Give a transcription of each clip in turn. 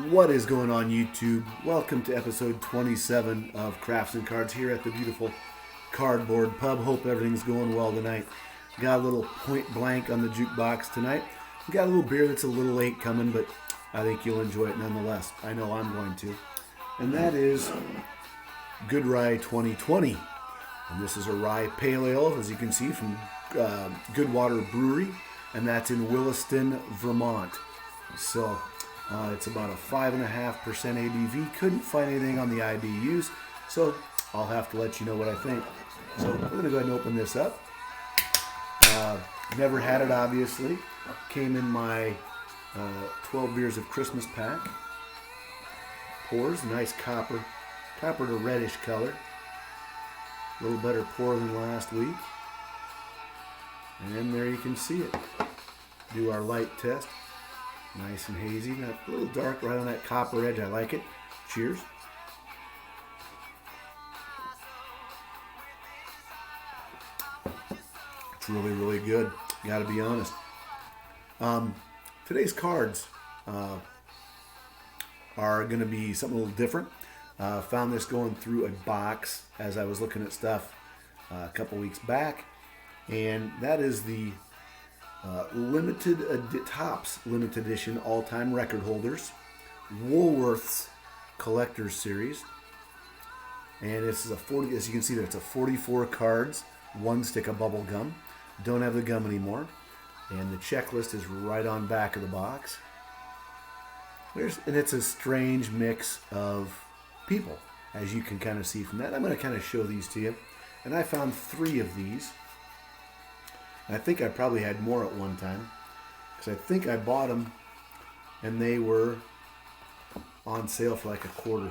What is going on, YouTube? Welcome to episode 27 of Crafts and Cards here at the beautiful Cardboard Pub. Hope everything's going well tonight. Got a little Point Blank on the jukebox tonight. We got a little beer that's a little late coming, but I think you'll enjoy it nonetheless. I know I'm going to. And that is Good Rye 2020. And this is a rye pale ale, as you can see, from Goodwater Brewery. And that's in Williston, Vermont. So it's about a 5.5% ABV. Couldn't find anything on the IBUs, so I'll have to let you know what I think. So we're going to go ahead and open this up. Never had it, obviously. Came in my 12 Beers of Christmas pack. Pours, nice copper to reddish color. A little better pour than last week. And there you can see it. Do our light test. Nice and hazy, not a little dark right on that copper edge. I like it. Cheers. It's really, really good. Got to be honest. Today's cards are going to be something a little different. Found this going through a box as I was looking at stuff a couple weeks back, and that is the Topps limited edition all-time record holders, Woolworths Collector's Series, and this is a 40. As you can see, there it's a 44 cards, one stick of bubble gum. Don't have the gum anymore, and the checklist is right on back of the box. And it's a strange mix of people, as you can kind of see from that. I'm going to kind of show these to you, and I found 3 of these. I think I probably had more at one time, because I think I bought them and they were on sale for like a quarter.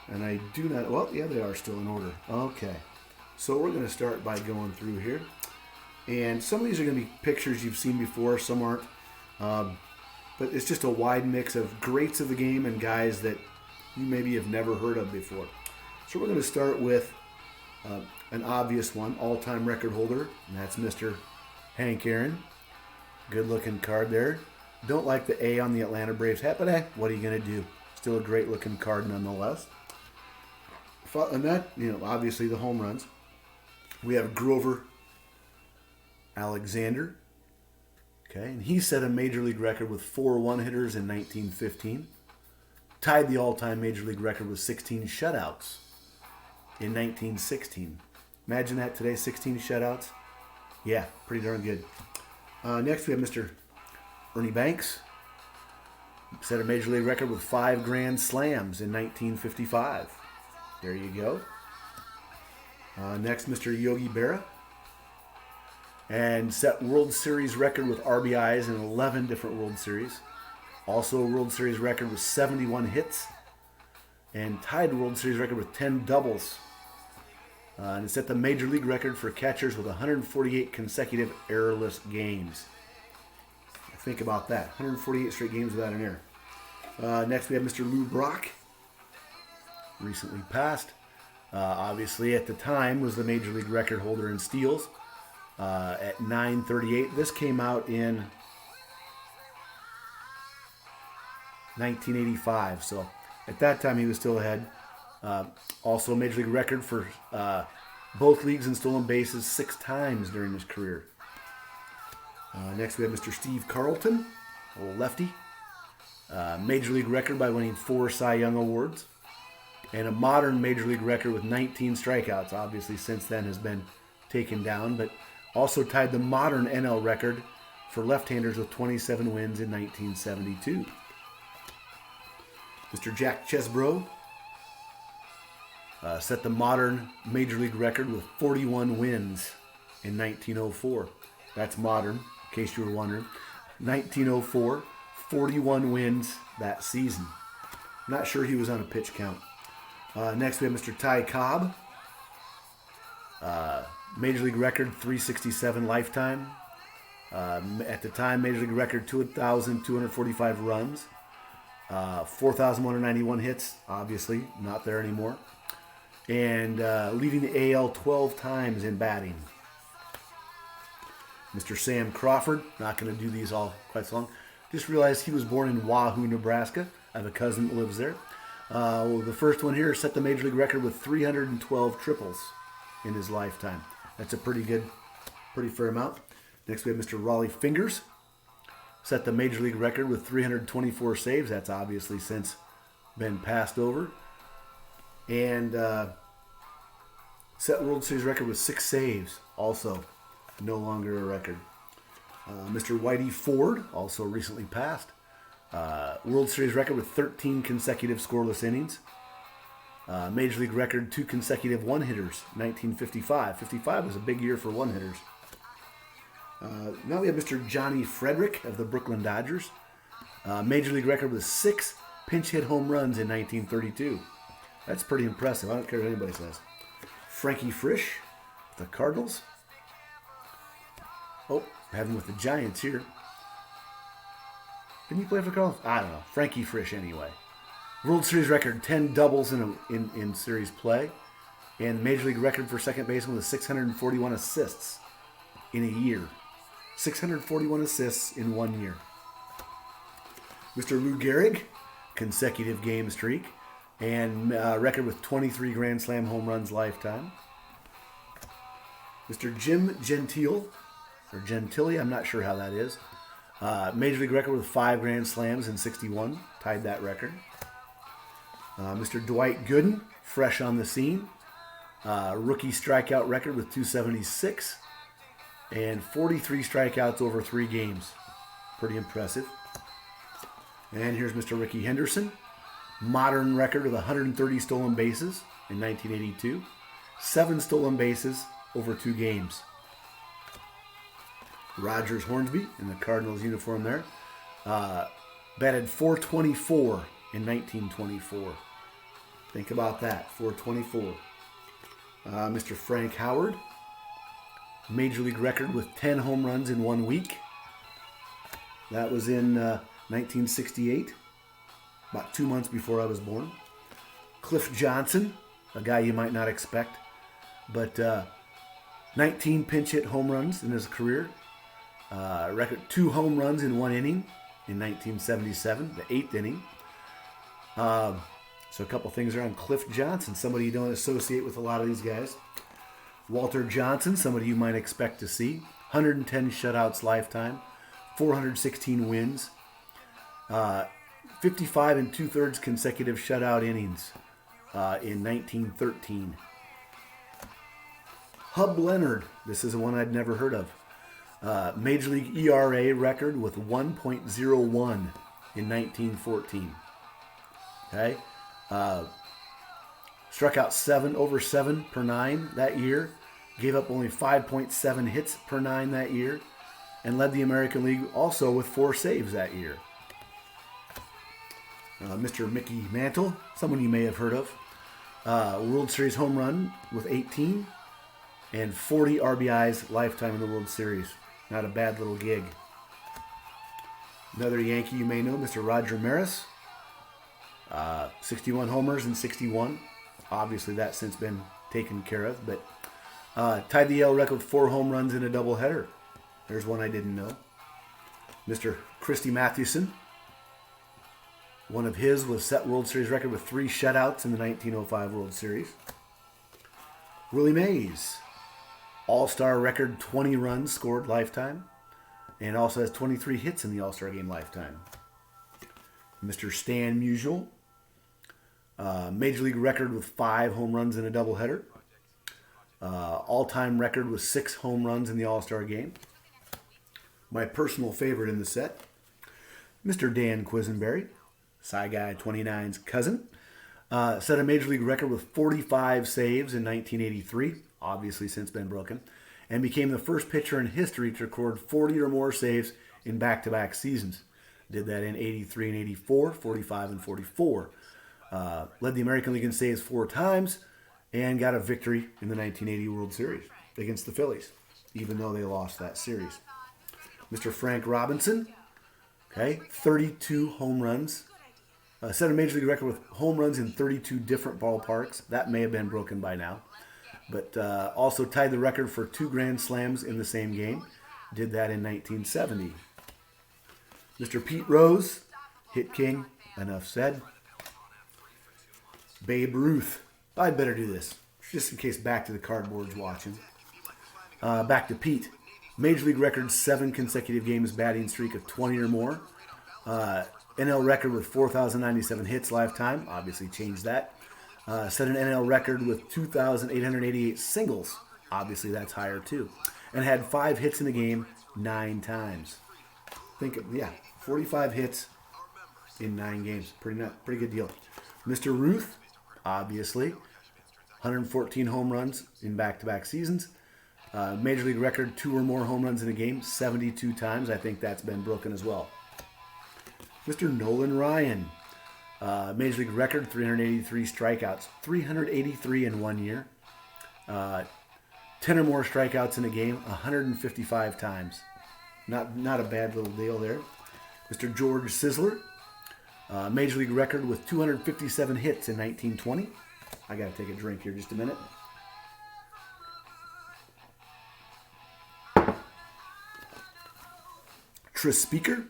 And I do not, well, yeah, they are still in order. Okay, so we're going to start by going through here. And some of these are going to be pictures you've seen before, some aren't. But it's just a wide mix of greats of the game and guys that you maybe have never heard of before. So we're going to start with an obvious one, all-time record holder, and that's Mr. Hank Aaron. Good looking card there. Don't like the A on the Atlanta Braves hat, but what are you going to do? Still a great looking card nonetheless. And that, obviously the home runs. We have Grover Alexander. Okay, and he set a major league record with 4 one-hitters in 1915. Tied the all-time major league record with 16 shutouts in 1916. Imagine that today, 16 shutouts. Yeah, pretty darn good. Next we have Mr. Ernie Banks. Set a major league record with 5 grand slams in 1955. There you go. Next, Mr. Yogi Berra. And set World Series record with RBIs in 11 different World Series. Also a World Series record with 71 hits. And tied the World Series record with 10 doubles. And it set the major league record for catchers with 148 consecutive errorless games. Think about that. 148 straight games without an error. Next we have Mr. Lou Brock. Recently passed. Obviously at the time was the major league record holder in steals at 938. This came out in 1985. So at that time he was still ahead. Also a major league record for both leagues in stolen bases 6 times during his career. Next we have Mr. Steve Carlton, old lefty. Major league record by winning 4 Cy Young Awards. And a modern major league record with 19 strikeouts. Obviously since then has been taken down, but also tied the modern NL record for left-handers with 27 wins in 1972. Mr. Jack Chesbro. Set the modern major league record with 41 wins in 1904. That's modern, in case you were wondering. 1904, 41 wins that season. Not sure he was on a pitch count. Next we have Mr. Ty Cobb. Major league record 367 lifetime. At the time, major league record 2,245 runs. 4,191 hits, obviously not there anymore. And leading the AL 12 times in batting. Mr. Sam Crawford, not going to do these all quite so long. Just realized he was born in Wahoo, Nebraska. I have a cousin that lives there. The first one here set the Major League record with 312 triples in his lifetime. That's a pretty fair amount. Next we have Mr. Raleigh Fingers. Set the Major League record with 324 saves. That's obviously since been passed over. And set World Series record with 6 saves. Also no longer a record. Mr. Whitey Ford, also recently passed. World Series record with 13 consecutive scoreless innings. Major League record 2 consecutive one-hitters, 1955. 55 was a big year for one-hitters. Now we have Mr. Johnny Frederick of the Brooklyn Dodgers. Major League record with 6 pinch hit home runs in 1932. That's pretty impressive. I don't care what anybody says. Frankie Frisch, the Cardinals. Oh, I have him with the Giants here. Didn't he play for the Cardinals? I don't know. Frankie Frisch anyway. World Series record, 10 doubles in series play. And Major League record for second baseman with 641 assists in a year. 641 assists in 1 year. Mr. Lou Gehrig, consecutive game streak. And record with 23 Grand Slam home runs lifetime. Mr. Jim Gentile, or Gentili, I'm not sure how that is. Major League record with 5 Grand Slams in 61. Tied that record. Mr. Dwight Gooden, fresh on the scene. Rookie strikeout record with 276. And 43 strikeouts over 3 games. Pretty impressive. And here's Mr. Ricky Henderson. Modern record with 130 stolen bases in 1982. 7 stolen bases over 2 games. Rogers Hornsby in the Cardinals uniform there. Batted .424 in 1924. Think about that, .424. Mr. Frank Howard. Major League record with 10 home runs in 1 week. That was in 1968. About 2 months before I was born. Cliff Johnson, a guy you might not expect. But 19 pinch hit home runs in his career. Record 2 home runs in 1 inning in 1977, the 8th inning. So a couple things around Cliff Johnson, somebody you don't associate with a lot of these guys. Walter Johnson, somebody you might expect to see. 110 shutouts lifetime, 416 wins, 55 2/3 consecutive shutout innings in 1913. Hub Leonard, this is one I'd never heard of. Major League ERA record with 1.01 in 1914. Okay, struck out over 7 per 9 that year. Gave up only 5.7 hits per 9 that year, and led the American League also with 4 saves that year. Mr. Mickey Mantle, someone you may have heard of. World Series home run with 18 and 40 RBIs lifetime in the World Series. Not a bad little gig. Another Yankee you may know, Mr. Roger Maris. 61 homers in 61. Obviously that's since been taken care of, but tied the AL record with 4 home runs in a doubleheader. There's one I didn't know. Mr. Christy Mathewson. One of his was set World Series record with 3 shutouts in the 1905 World Series. Willie Mays. All-Star record 20 runs scored lifetime. And also has 23 hits in the All-Star game lifetime. Mr. Stan Musial. Major League record with 5 home runs in a doubleheader. All-time record with 6 home runs in the All-Star game. My personal favorite in the set, Mr. Dan Quisenberry, Cy Guy 29's cousin, set a Major League record with 45 saves in 1983, obviously since been broken, and became the first pitcher in history to record 40 or more saves in back-to-back seasons. Did that in 83 and 84, 45 and 44. Led the American League in saves 4 times, and got a victory in the 1980 World Series against the Phillies, even though they lost that series. Mr. Frank Robinson, okay, 32 home runs. Set a Major League record with home runs in 32 different ballparks. That may have been broken by now. But also tied the record for 2 Grand Slams in the same game. Did that in 1970. Mr. Pete Rose, hit king, enough said. Babe Ruth. I'd better do this, just in case Back to the Cardboard's watching. Back to Pete. Major League record, 7 consecutive games batting streak of 20 or more. NL record with 4,097 hits lifetime. Obviously changed that. Set an NL record with 2,888 singles. Obviously that's higher too. And had 5 hits in a game 9 times. 45 hits in 9 games. Pretty good deal. Mr. Ruth, obviously, 114 home runs in back-to-back seasons. Major League record, 2 or more home runs in a game, 72 times. I think that's been broken as well. Mr. Nolan Ryan, Major League record, 383 strikeouts, 383 in 1 year. 10 or more strikeouts in a game, 155 times. Not a bad little deal there. Mr. George Sisler, Major League record with 257 hits in 1920. I got to take a drink here just a minute. Tris Speaker,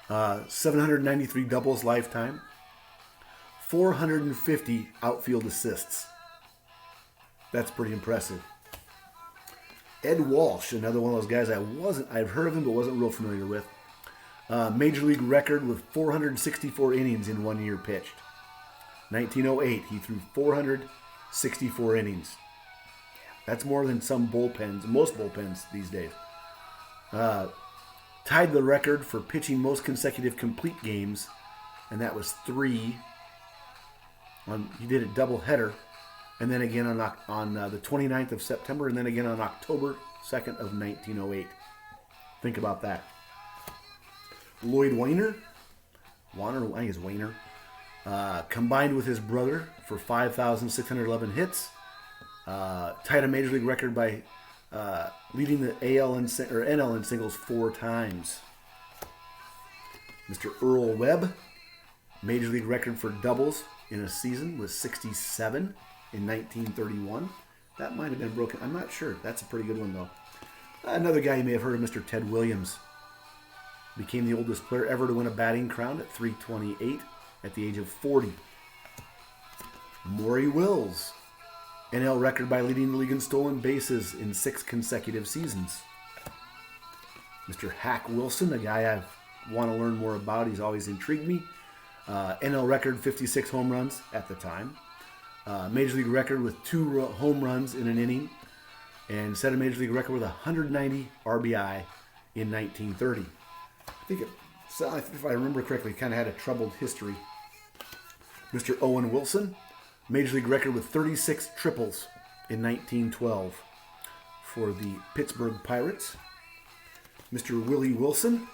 793 doubles lifetime, 450 outfield assists. That's pretty impressive. Ed Walsh, another one of those guys I've heard of him but wasn't real familiar with. Major League record with 464 innings in 1 year pitched. 1908, he threw 464 innings. That's more than most bullpens these days. Tied the record for pitching most consecutive complete games, and that was 3. He did a doubleheader, and then again on the 29th of September, and then again on October 2nd of 1908. Think about that. Lloyd Wainer, I think it's Wainer, combined with his brother for 5,611 hits, tied a Major League record by leading the NL in singles 4 times. Mr. Earl Webb, Major League record for doubles in a season was 67 in 1931. That might have been broken. I'm not sure. That's a pretty good one, though. Another guy you may have heard of, Mr. Ted Williams. Became the oldest player ever to win a batting crown at 328 at the age of 40. Maury Wills, NL record by leading the league in stolen bases in 6 consecutive seasons. Mr. Hack Wilson, a guy I want to learn more about. He's always intrigued me. NL record, 56 home runs at the time. Major League record with 2 home runs in an inning. And set a Major League record with 190 RBI in 1930. I think if I remember correctly, kind of had a troubled history. Mr. Owen Wilson, Major League record with 36 triples in 1912 for the Pittsburgh Pirates. Mr. Willie Wilson,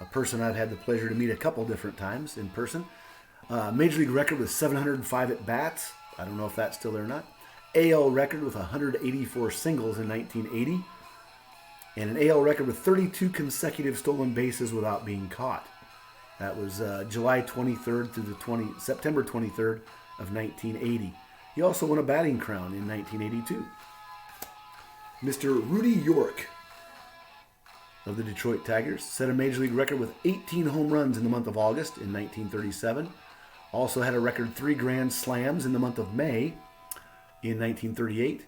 a person I've had the pleasure to meet a couple different times in person. Major League record with 705 at-bats. I don't know if that's still there or not. AL record with 184 singles in 1980. And an AL record with 32 consecutive stolen bases without being caught. That was July 23rd through September 23rd of 1980. He also won a batting crown in 1982. Mr. Rudy York of the Detroit Tigers set a Major League record with 18 home runs in the month of August in 1937. Also had a record 3 grand slams in the month of May in 1938.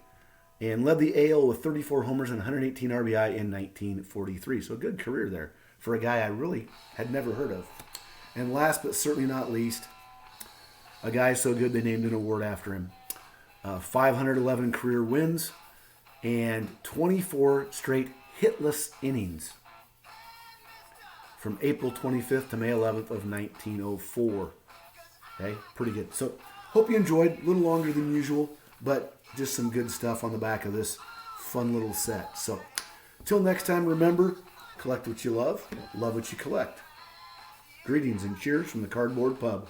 And led the AL with 34 homers and 118 RBI in 1943. So a good career there for a guy I really had never heard of. And last but certainly not least, a guy so good they named an award after him. 511 career wins and 24 straight hitless innings from April 25th to May 11th of 1904. Okay, pretty good. So hope you enjoyed. A little longer than usual, but just some good stuff on the back of this fun little set. So, till next time, remember, collect what you love what you collect. Greetings and cheers from the Cardboard Pub.